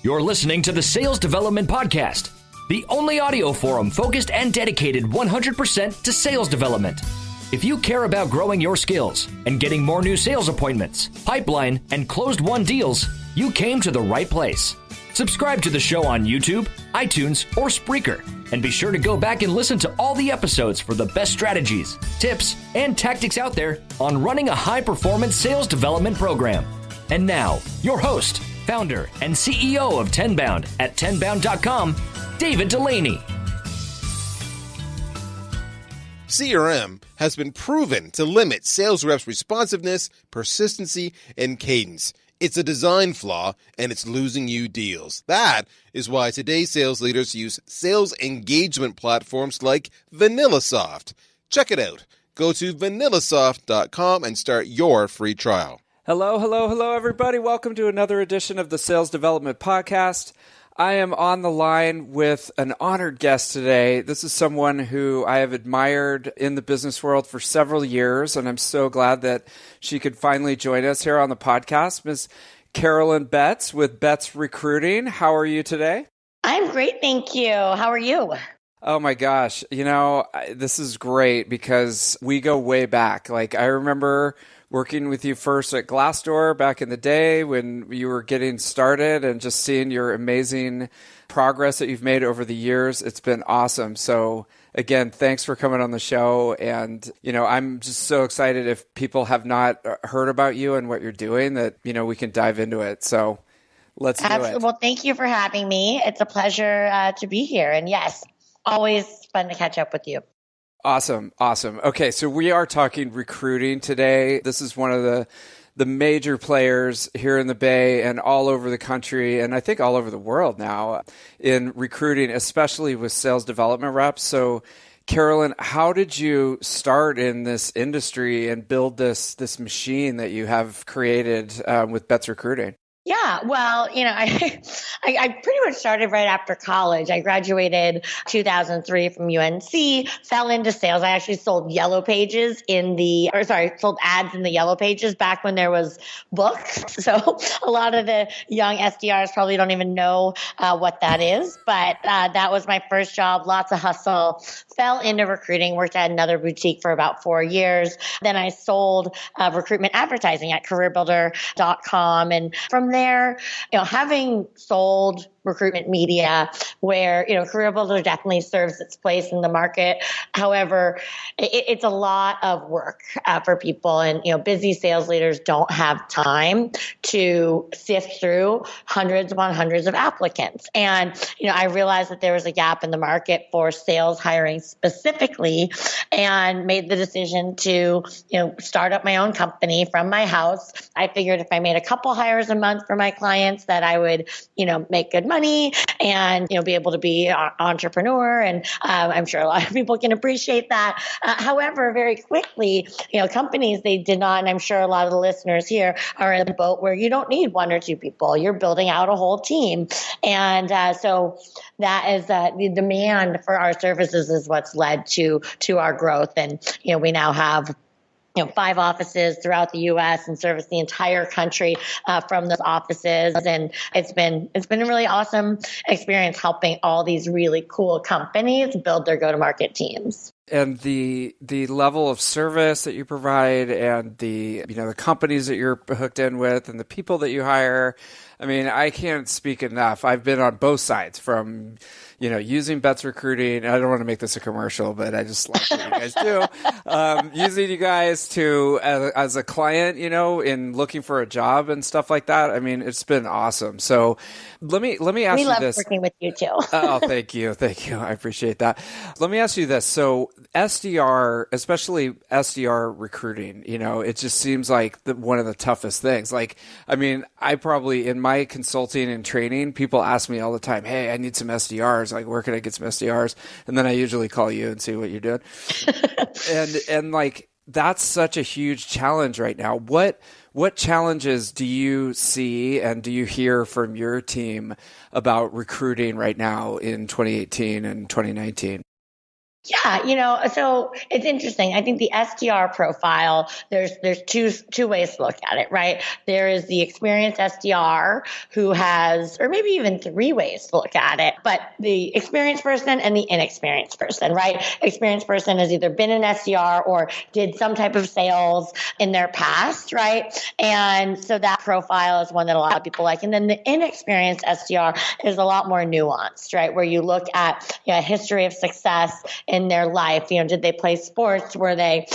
You're listening to the Sales Development Podcast, the only audio forum focused and dedicated 100% to sales development. If you care about growing your skills and getting more new sales appointments, pipeline, and closed-won deals, you came to the right place. Subscribe to the show on YouTube, iTunes, or Spreaker, and be sure to go back and listen to all the episodes for the best strategies, tips, and tactics out there on running a high-performance sales development program. And now, your host, founder, and CEO of Tenbound at tenbound.com, David Delaney. CRM has been proven to limit sales reps' responsiveness, persistency, and cadence. It's a design flaw, and it's losing you deals. That is why today's sales leaders use sales engagement platforms like VanillaSoft. Check it out. Go to vanillasoft.com and start your free trial. Hello, everybody. Welcome to another edition of the Sales Development Podcast. I am on the line with an honored guest today. This is someone who I have admired in the business world for several years, and I'm so glad that she could finally join us here on the podcast. Ms. Carolyn Betts with Betts Recruiting. How are you today? I'm great, thank you. How are you? Oh my gosh. This is great because we go way back. I remember working with you first at Glassdoor back in the day when you were getting started and just seeing your amazing progress that you've made over the years. It's been awesome. So again, thanks for coming on the show. And, I'm just so excited if people have not heard about you and what you're doing that, we can dive into it. So let's do it. Well, thank you for having me. It's a pleasure to be here. And yes, always fun to catch up with you. Awesome. Okay, so we are talking recruiting today. This is one of the major players here in the Bay and all over the country, and I think all over the world now in recruiting, especially with sales development reps. So, Carolyn, how did you start in this industry and build this machine that you have created with Betts Recruiting? Yeah, well, I pretty much started right after college. I graduated 2003 from UNC, fell into sales. I actually sold sold ads in the Yellow Pages back when there was books. So a lot of the young SDRs probably don't even know what that is. But that was my first job, lots of hustle. Fell into recruiting, worked at another boutique for about 4 years. Then I sold recruitment advertising at careerbuilder.com. And from there, having sold recruitment media where, Career Builder definitely serves its place in the market. However, it's a lot of work for people, and, busy sales leaders don't have time to sift through hundreds upon hundreds of applicants. And, I realized that there was a gap in the market for sales hiring specifically, and made the decision to, start up my own company from my house. I figured if I made a couple hires a month for my clients that I would, make good money and, be able to be an entrepreneur. And I'm sure a lot of people can appreciate that. However, very quickly, companies, they did not, and I'm sure a lot of the listeners here are in the boat where you don't need one or two people. You're building out a whole team. And so that is the demand for our services is what's led to our growth. And, we now have 5 offices throughout the U.S. and service the entire country from those offices. And it's been a really awesome experience helping all these really cool companies build their go-to-market teams. And the level of service that you provide and the companies that you're hooked in with and the people that you hire, I mean, I can't speak enough. I've been on both sides from, using Betts Recruiting. I don't want to make this a commercial, but I just like what you guys do. Using you guys as a client, in looking for a job and stuff like that. I mean, it's been awesome. So let me ask you this. We love working with you too. Oh, thank you. I appreciate that. Let me ask you this. So SDR, especially SDR recruiting, it just seems like one of the toughest things. I probably, in my consulting and training, people ask me all the time, hey, I need some SDRs. Where can I get some SDRs? And then I usually call you and see what you're doing. and that's such a huge challenge right now. What challenges do you see and do you hear from your team about recruiting right now in 2018 and 2019? Yeah, so it's interesting. I think the SDR profile, there's two ways to look at it, right? There is the experienced SDR who has, or maybe even three ways to look at it, but the experienced person and the inexperienced person, right? Experienced person has either been an SDR or did some type of sales in their past, right? And so that profile is one that a lot of people like. And then the inexperienced SDR is a lot more nuanced, right? Where you look at a history of success in their life. Did they play sports? Were they,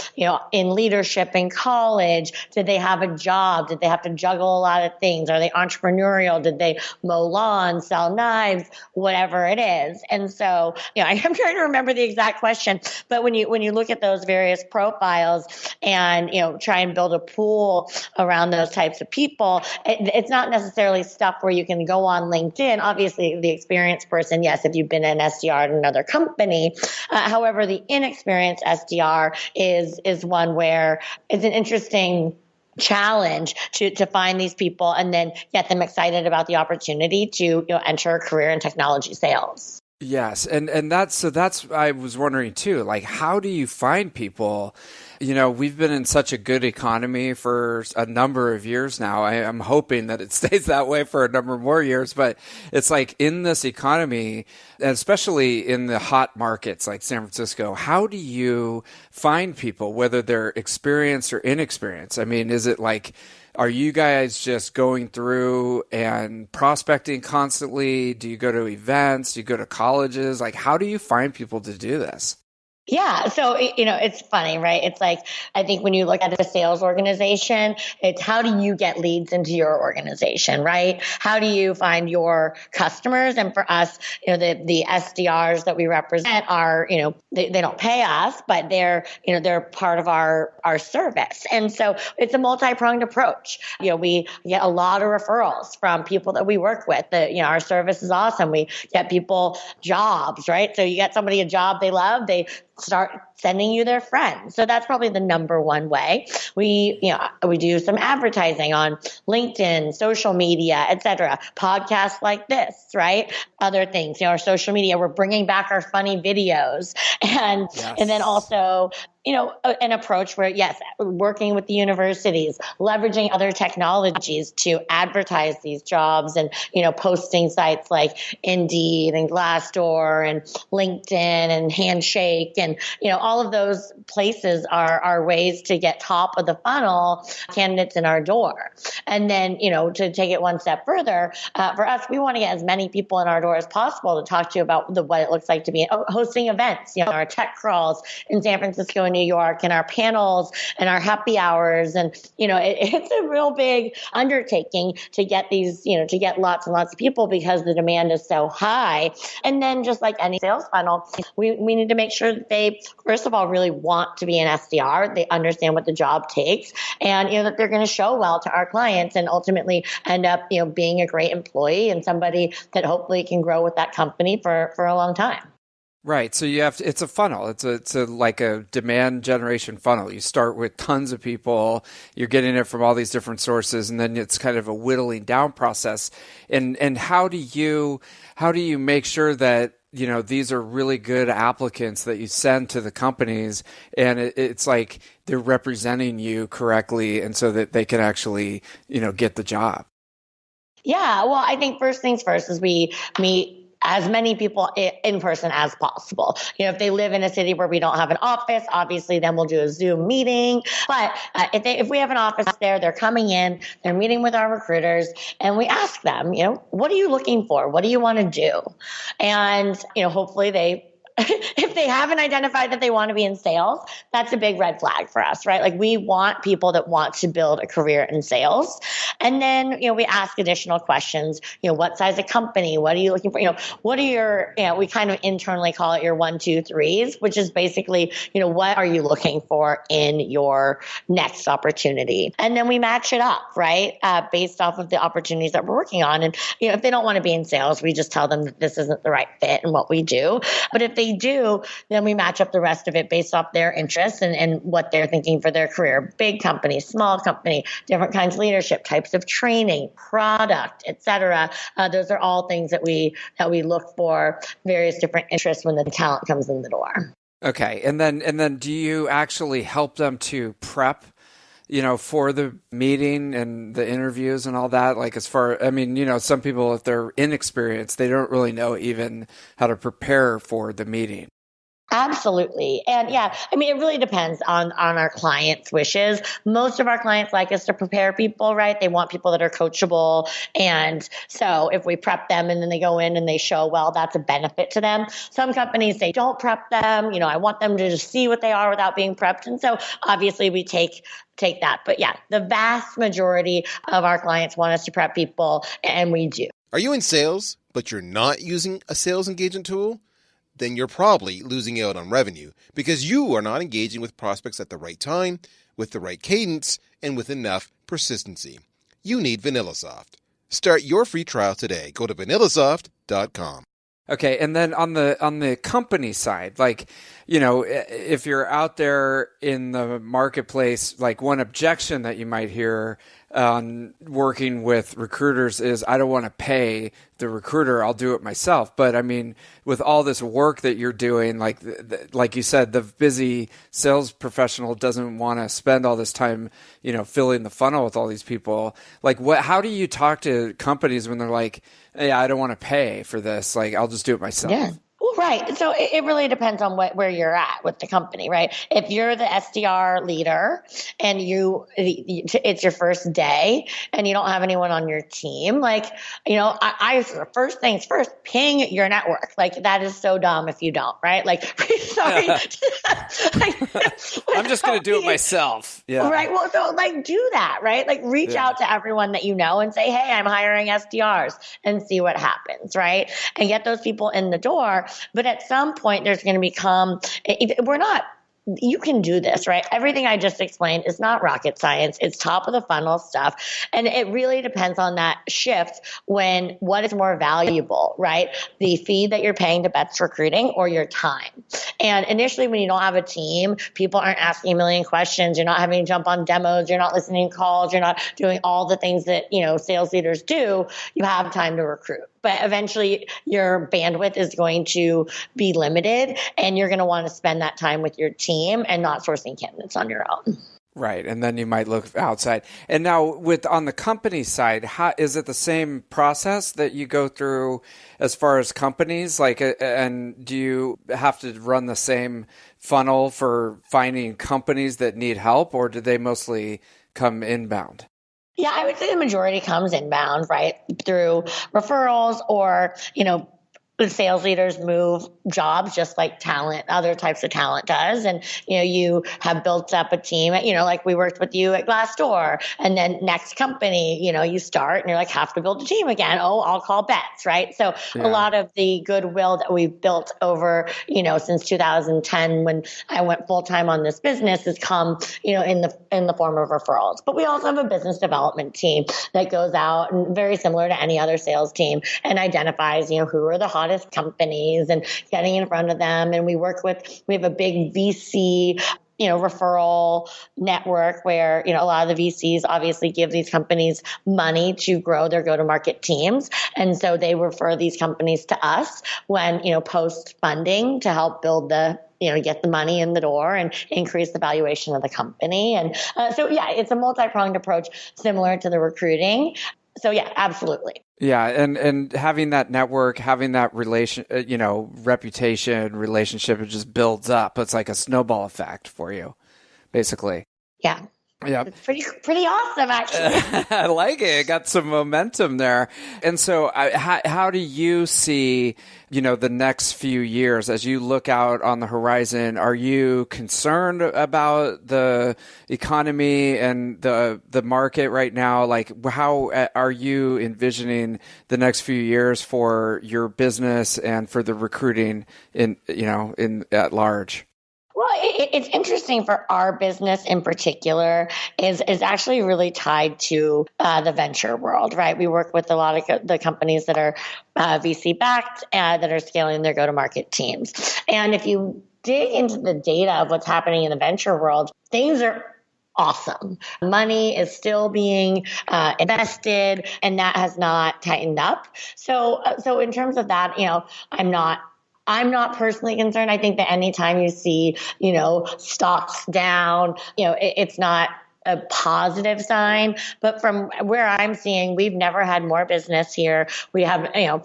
in leadership in college? Did they have a job? Did they have to juggle a lot of things? Are they entrepreneurial? Did they mow lawns, sell knives, whatever it is? And so, I'm trying to remember the exact question, but when you look at those various profiles and, try and build a pool around those types of people, it's not necessarily stuff where you can go on LinkedIn. Obviously, the experienced person, yes, if you've been an SDR at another company. However, the inexperienced SDR is one where it's an interesting challenge to find these people and then get them excited about the opportunity to enter a career in technology sales. Yes, and that's I was wondering too, like, how do you find people? We've been in such a good economy for a number of years now. I'm hoping that it stays that way for a number more years, but it's like in this economy, and especially in the hot markets like San Francisco, how do you find people, whether they're experienced or inexperienced? I mean, is it like, are you guys just going through and prospecting constantly? Do you go to events? Do you go to colleges? Like, how do you find people to do this? Yeah. So, it's funny, right? It's like, I think when you look at a sales organization, it's how do you get leads into your organization, right? How do you find your customers? And for us, the SDRs that we represent are, they don't pay us, but they're part of our service. And so it's a multi-pronged approach. We get a lot of referrals from people that we work with. Our service is awesome. We get people jobs, right? So you get somebody a job they love, they start sending you their friends. So that's probably the number one way. We do some advertising on LinkedIn, social media, etc. Podcasts like this, right? Other things, our social media, we're bringing back our funny videos and then also, an approach where, yes, working with the universities, leveraging other technologies to advertise these jobs and, posting sites like Indeed and Glassdoor and LinkedIn and Handshake and, all of those places are ways to get top of the funnel candidates in our door. And then, to take it one step further, for us, we want to get as many people in our door as possible to talk to you about what it looks like to be hosting events, our tech crawls in San Francisco and New York and our panels and our happy hours. And, it's a real big undertaking to get these, to get lots and lots of people because the demand is so high. And then just like any sales funnel, we need to make sure that they, first of all, really want to be an SDR. They understand what the job takes and, that they're going to show well to our clients and ultimately end up, being a great employee and somebody that hopefully can grow with that company for a long time. Right. So it's a funnel. It's like a demand generation funnel. You start with tons of people, you're getting it from all these different sources, and then it's kind of a whittling down process. And how do you make sure that, these are really good applicants that you send to the companies and it's like they're representing you correctly and so that they can actually, get the job? Yeah. Well, I think first things first is we meet as many people in person as possible. If they live in a city where we don't have an office, obviously then we'll do a Zoom meeting. But if we have an office there, they're coming in, they're meeting with our recruiters, and we ask them, what are you looking for? What do you want to do? And, hopefully if they haven't identified that they want to be in sales, that's a big red flag for us, right? Like we want people that want to build a career in sales. And then, we ask additional questions, what size of company? What are you looking for? What are your, we kind of internally call it your 1, 2, 3s, which is basically, what are you looking for in your next opportunity? And then we match it up, right? Based off of the opportunities that we're working on. And, if they don't want to be in sales, we just tell them that this isn't the right fit and what we do. But if they do, then we match up the rest of it based off their interests and what they're thinking for their career. Big company, small company, different kinds of leadership, types of training, product, etc. Those are all things that we look for, various different interests when the talent comes in the door. Okay. And then do you actually help them to prep, for the meeting and the interviews and all that? Like some people, if they're inexperienced, they don't really know even how to prepare for the meeting. Absolutely. And yeah, I mean, it really depends on our clients' wishes. Most of our clients like us to prepare people, right? They want people that are coachable. And so if we prep them and then they go in and they show well, that's a benefit to them. Some companies say, don't prep them. I want them to just see what they are without being prepped. And so obviously we take that. But yeah, the vast majority of our clients want us to prep people, and we do. Are you in sales, but you're not using a sales engagement tool? Then you're probably losing out on revenue because you are not engaging with prospects at the right time, with the right cadence, and with enough persistency. You need VanillaSoft. Start your free trial today. Go to vanillasoft.com. Okay, and then on the company side, if you're out there in the marketplace, like one objection that you might hear on working with recruiters is, I don't want to pay the recruiter, I'll do it myself. But I mean, with all this work that you're doing, like you said, the busy sales professional doesn't want to spend all this time, filling the funnel with all these people. How do you talk to companies when they're like, hey, I don't want to pay for this, I'll just do it myself? Yeah. Well, right. So it really depends on where you're at with the company, right? If you're the SDR leader and it's your first day and you don't have anyone on your team, I first things first, ping your network. That is so dumb if you don't, right? Sorry. I'm just going to do it myself. Yeah. Right. Well, so do that, right? Reach out to everyone that you know and say, hey, I'm hiring SDRs, and see what happens, right? And get those people in the door. But at some point, there's going to become, you can do this, right? Everything I just explained is not rocket science. It's top of the funnel stuff. And it really depends on that shift what is more valuable, right? The fee that you're paying to Bets Recruiting or your time. And initially, when you don't have a team, people aren't asking a million questions. You're not having to jump on demos. You're not listening to calls. You're not doing all the things that, sales leaders do. You have time to recruit. But eventually your bandwidth is going to be limited, and you're going to want to spend that time with your team and not sourcing candidates on your own. Right. And then you might look outside. And now on the company side, is it the same process that you go through as far as companies? And do you have to run the same funnel for finding companies that need help, or do they mostly come inbound? Yeah, I would say the majority comes inbound, right? Through referrals or, sales leaders move jobs just like other types of talent does. And, you have built up a team, like we worked with you at Glassdoor, and then next company, you start and you're have to build a team again. Oh, I'll call Bets, right? So a lot of the goodwill that we've built over, since 2010, when I went full time on this business, has come, in the form of referrals. But we also have a business development team that goes out, and very similar to any other sales team, and identifies, who are the hottest companies and getting in front of them. And we have a big VC, referral network where, a lot of the VCs obviously give these companies money to grow their go-to-market teams. And so they refer these companies to us when, post funding to help build get the money in the door and increase the valuation of the company. And it's a multi-pronged approach similar to the recruiting. So yeah, absolutely. Yeah, and having that network, having that reputation, relationship, it just builds up. It's like a snowball effect for you, basically. Yeah. Yeah, it's pretty awesome, actually. I like it. It got some momentum there. And so how do you see, the next few years as you look out on the horizon? Are you concerned about the economy and the market right now? How are you envisioning the next few years for your business and for the recruiting at large? Well, it's interesting for our business in particular is actually really tied to the venture world, right? We work with a lot of the companies that are VC backed that are scaling their go-to-market teams. And if you dig into the data of what's happening in the venture world, things are awesome. Money is still being invested, and that has not tightened up. So in terms of that, I'm not I'm not personally concerned. I think that anytime you see, stocks down, it's not a positive sign. But from where I'm seeing, we've never had more business here. We have, and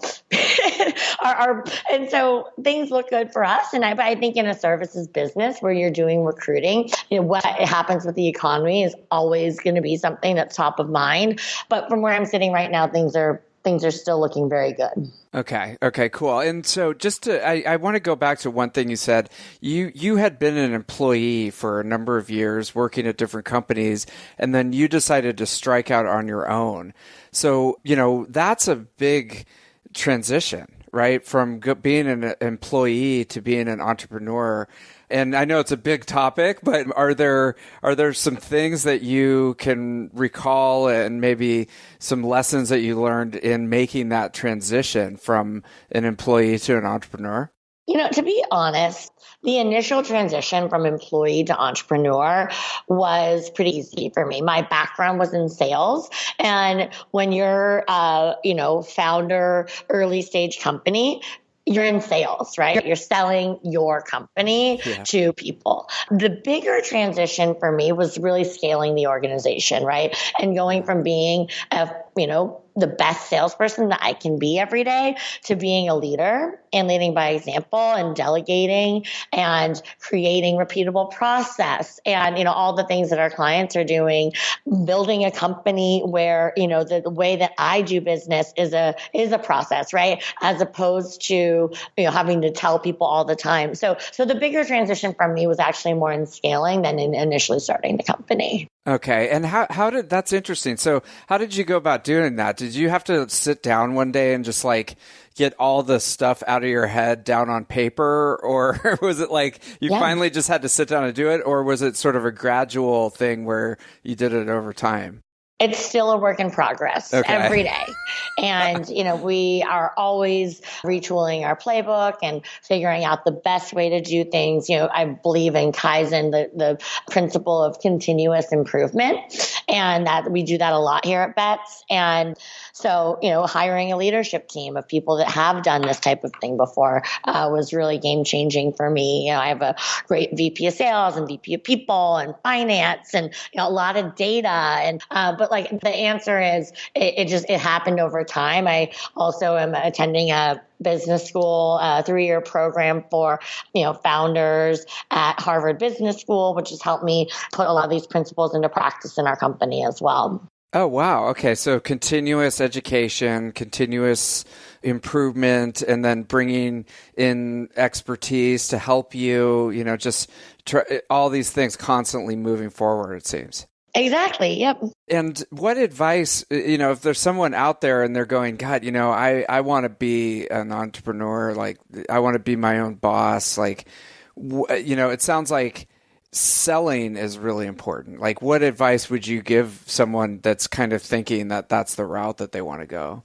so things look good for us. But I think in a services business where you're doing recruiting, what happens with the economy is always going to be something that's top of mind. But from where I'm sitting right now, things are still looking very good. Okay, cool. And so I want to go back to one thing you said. You had been an employee for a number of years working at different companies, and then you decided to strike out on your own. So, that's a big transition, right? From being an employee to being an entrepreneur. And I know it's a big topic, but are there some things that you can recall and maybe some lessons that you learned in making that transition from an employee to an entrepreneur? To be honest, the initial transition from employee to entrepreneur was pretty easy for me. My background was in sales. And when you're founder, early stage company, you're in sales, right? You're selling your company to people. The bigger transition for me was really scaling the organization, right? And going from being the best salesperson that I can be every day to being a leader and leading by example and delegating and creating repeatable process and, all the things that our clients are doing, building a company where, the way that I do business is a process, right? As opposed to, having to tell people all the time. So the bigger transition from me was actually more in scaling than in initially starting the company. Okay. And that's interesting. So how did you go about doing that? Did you have to sit down one day and just get all the stuff out of your head down on paper? Or was it like you finally just had to sit down and do it? Or was it sort of a gradual thing where you did it over time? It's still a work in progress every day. And, we are always retooling our playbook and figuring out the best way to do things. I believe in Kaizen, the principle of continuous improvement, and that we do that a lot here at Bets. And so, hiring a leadership team of people that have done this type of thing before was really game changing for me. I have a great VP of sales and VP of people and finance and a lot of data. And but the answer is it happened over time. I also am attending a business school, a 3-year program for, founders at Harvard Business School, which has helped me put a lot of these principles into practice in our company as well. Oh, wow. Okay. So continuous education, continuous improvement, and then bringing in expertise to help you, just all these things constantly moving forward, it seems. Exactly. Yep. And what advice, if there's someone out there and they're going, God, I want to be an entrepreneur, I want to be my own boss. It sounds like selling is really important. What advice would you give someone that's kind of thinking that that's the route that they want to go?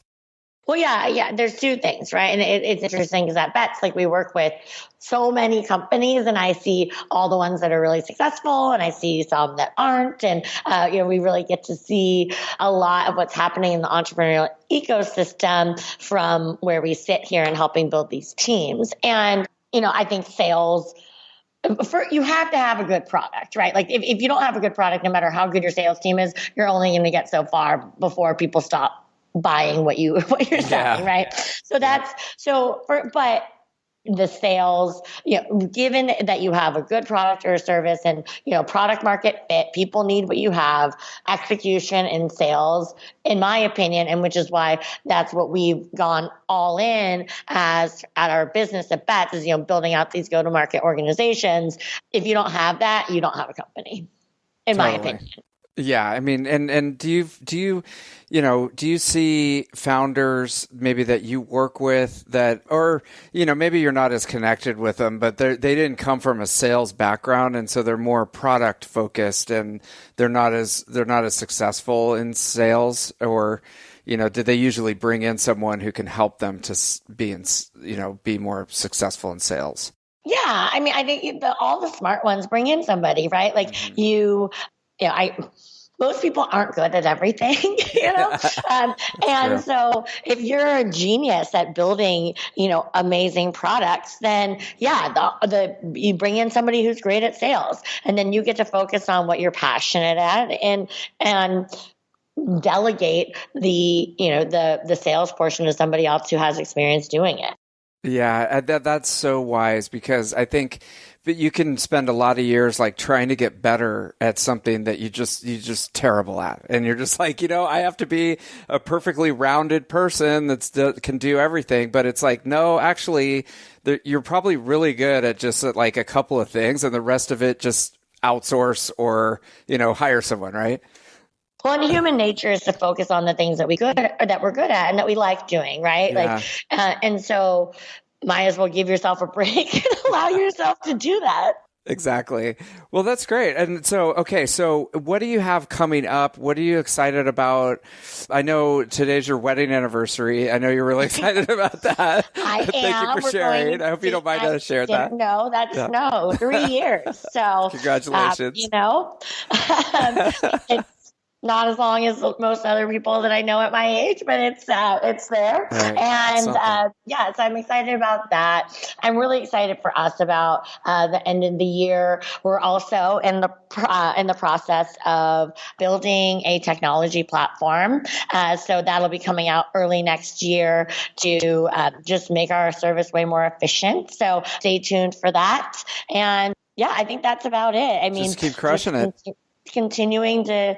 Well, yeah. There's two things, right? And it's interesting because at Bets, we work with so many companies, and I see all the ones that are really successful, and I see some that aren't. And, we really get to see a lot of what's happening in the entrepreneurial ecosystem from where we sit here and helping build these teams. And, I think sales, you have to have a good product, right? If you don't have a good product, no matter how good your sales team is, you're only going to get so far before people stop buying what you're selling, right? So but the sales, given that you have a good product or a service and, product market fit, people need what you have, execution in sales, in my opinion, and which is why that's what we've gone all in as at our business at Bets is, building out these go-to-market organizations. If you don't have that, you don't have a company, in my opinion. Yeah, I mean, and do you see founders maybe that you work with that, or maybe you're not as connected with them, but they didn't come from a sales background, and so they're more product focused, and they're not as successful in sales, or did they usually bring in someone who can help them to be more successful in sales? Yeah, I mean, I think all the smart ones bring in somebody, right? most people aren't good at everything, and so if you're a genius at building, amazing products, then you bring in somebody who's great at sales, and then you get to focus on what you're passionate at and delegate the sales portion to somebody else who has experience doing it. Yeah, that's so wise, because I think that you can spend a lot of years like trying to get better at something that you're just terrible at. And you're just like, I have to be a perfectly rounded person that can do everything. But it's like, no, actually, you're probably really good at just like a couple of things, and the rest of it just outsource or, hire someone, right? Well, and human nature is to focus on the things that we're good at and that we like doing, right? Yeah. And so might as well give yourself a break and allow yourself to do that. Exactly. Well, that's great. And so, okay, so what do you have coming up? What are you excited about? I know today's your wedding anniversary. I know you're really excited about that. I Thank am. you for sharing. I hope you don't mind us sharing that. No, 3 years. So congratulations. It's not as long as most other people that I know at my age, but it's there. Right. And so I'm excited about that. I'm really excited for us about the end of the year. We're also in the process of building a technology platform. So that'll be coming out early next year to just make our service way more efficient. So stay tuned for that. And I think that's about it. I mean, just keep crushing it. Continuing to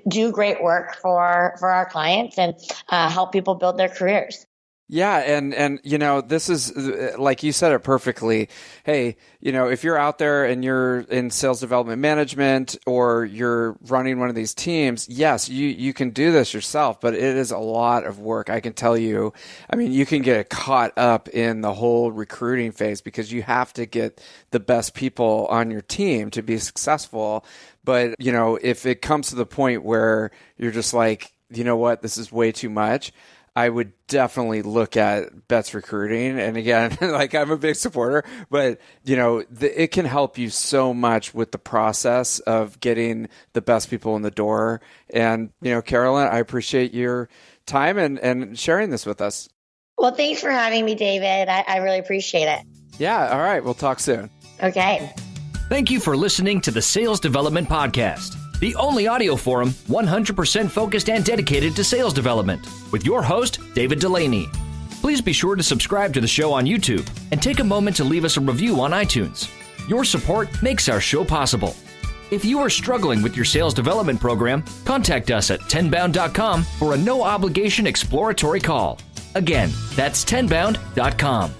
do great work for our clients and help people build their careers. Yeah. And, this is, like you said it perfectly. Hey, if you're out there and you're in sales development management or you're running one of these teams, yes, you can do this yourself, but it is a lot of work. I can tell you, you can get caught up in the whole recruiting phase because you have to get the best people on your team to be successful. But, if it comes to the point where you're just like, this is way too much, I would definitely look at Bets Recruiting. And again, like I'm a big supporter, but it can help you so much with the process of getting the best people in the door. And, Carolyn, I appreciate your time and sharing this with us. Well, thanks for having me, David. I really appreciate it. Yeah. All right. We'll talk soon. Okay. Thank you for listening to the Sales Development Podcast, the only audio forum 100% focused and dedicated to sales development, with your host, David Delaney. Please be sure to subscribe to the show on YouTube and take a moment to leave us a review on iTunes. Your support makes our show possible. If you are struggling with your sales development program, contact us at tenbound.com for a no-obligation exploratory call. Again, that's tenbound.com.